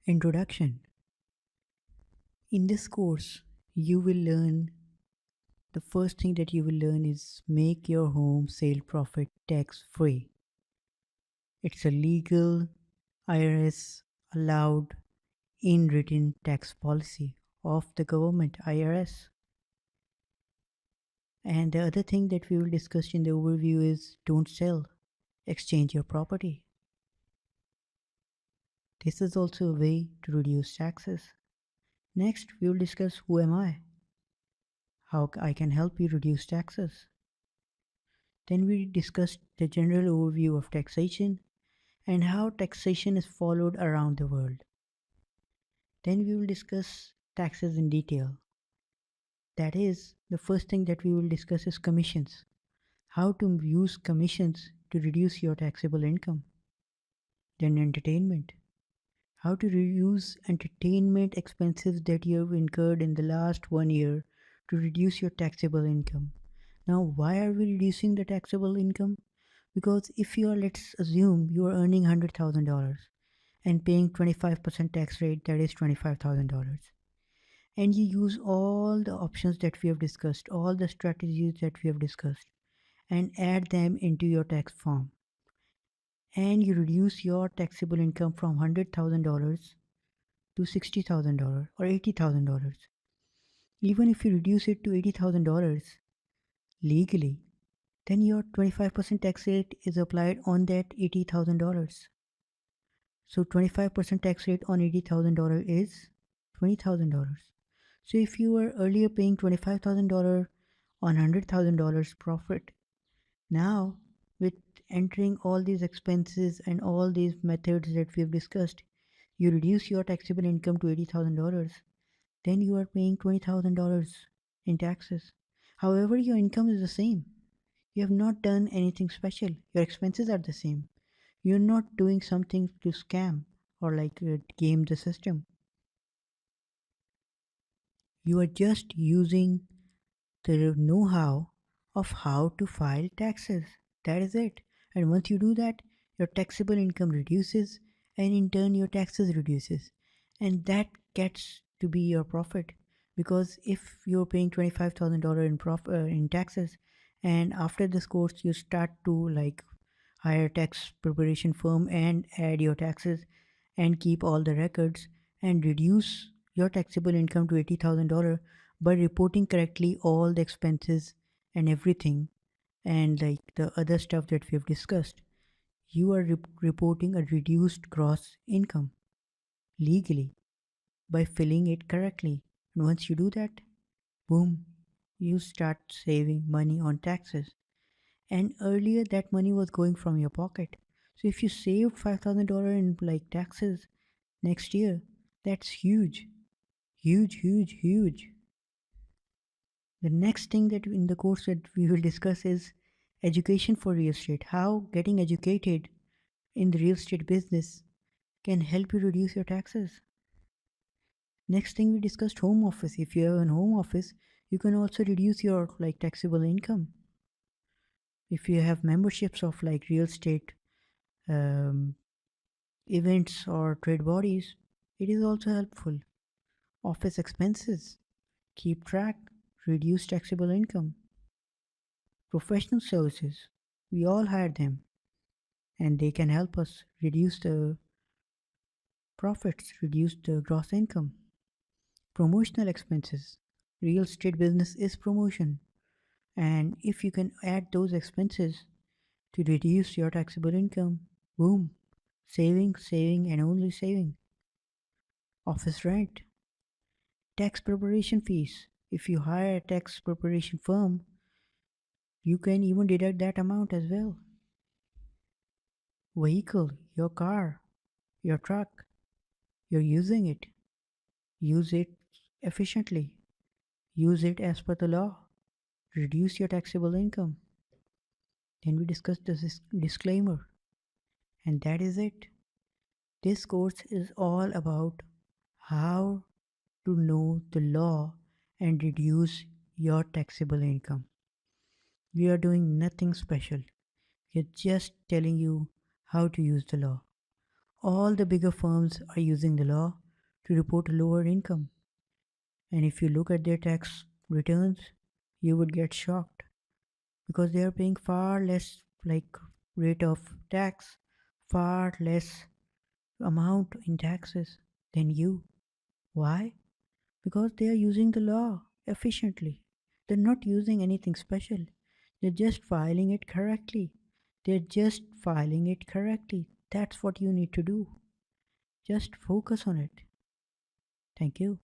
Introduction. In this course, you will learn the first thing that you will learn is make your home sale profit tax free. It's a legal IRS allowed in written tax policy of the government IRS. And the other thing that we will discuss in the overview is don't sell, exchange your property. This is also a way to reduce taxes. Next, we will discuss who am I, how I can help you reduce taxes. Then we discussed the general overview of taxation and how taxation is followed around the world. Then we will discuss taxes in detail. That is, the first thing that we will discuss is commissions. How to use commissions to reduce your taxable income. Then entertainment. How to reduce entertainment expenses that you have incurred in the last 1 year to reduce your taxable income. Now, why are we reducing the taxable income? Because if you are, let's assume you are earning $100,000 and paying 25% tax rate, that is $25,000. And you use all the options that we have discussed, all the strategies that we have discussed, and add them into your tax form. And you reduce your taxable income from $100,000 to $60,000 or $80,000. Even if you reduce it to $80,000 legally, then your 25% tax rate is applied on that $80,000. So 25% tax rate on $80,000 is $20,000. So if you were earlier paying $25,000 on $100,000 profit, now with entering all these expenses and all these methods that we have discussed, you reduce your taxable income to $80,000, then you are paying $20,000 in taxes. However, your income is the same. You have not done anything special. Your expenses are the same. You're not doing something to scam or game the system. You are just using the know-how of how to file taxes. That is it. And once you do that, your taxable income reduces and in turn your taxes reduces. And that gets to be your profit. Because if you're paying $25,000 in taxes and after this course you start to hire tax preparation firm and add your taxes and keep all the records and reduce your taxable income to $80,000 by reporting correctly all the expenses and everything and the other stuff that we have discussed, you are reporting a reduced gross income legally by filling it correctly. And once you do that, boom, you start saving money on taxes. And earlier that money was going from your pocket. So if you saved $5,000 in taxes next year, that's huge. Huge, huge, huge. The next thing that in the course that we will discuss is education for real estate. How getting educated in the real estate business can help you reduce your taxes. Next thing we discussed home office. If you have a home office, you can also reduce your taxable income. If you have memberships of real estate um, events or trade bodies, it is also helpful. Office expenses, keep track, reduce taxable income. Professional services, we all hire them and they can help us reduce the profits, reduce the gross income. Promotional expenses, real estate business is promotion, and if you can add those expenses to reduce your taxable income, boom, saving, saving, and only saving. Office rent, tax preparation fees. If you hire a tax preparation firm, you can even deduct that amount as well. Vehicle, your car, your truck, you're using it. Use it efficiently. Use it as per the law. Reduce your taxable income. Then we discuss the disclaimer. And that is it. This course is all about how to know the law and reduce your taxable income. We are doing nothing special. We're just telling you how to use the law. All the bigger firms are using the law to report a lower income. And if you look at their tax returns, you would get shocked because they are paying far less like rate of tax, far less amount in taxes than you. Why? Because they are using the law efficiently. They're not using anything special. They're just filing it correctly. They're just filing it correctly. That's what you need to do. Just focus on it. Thank you.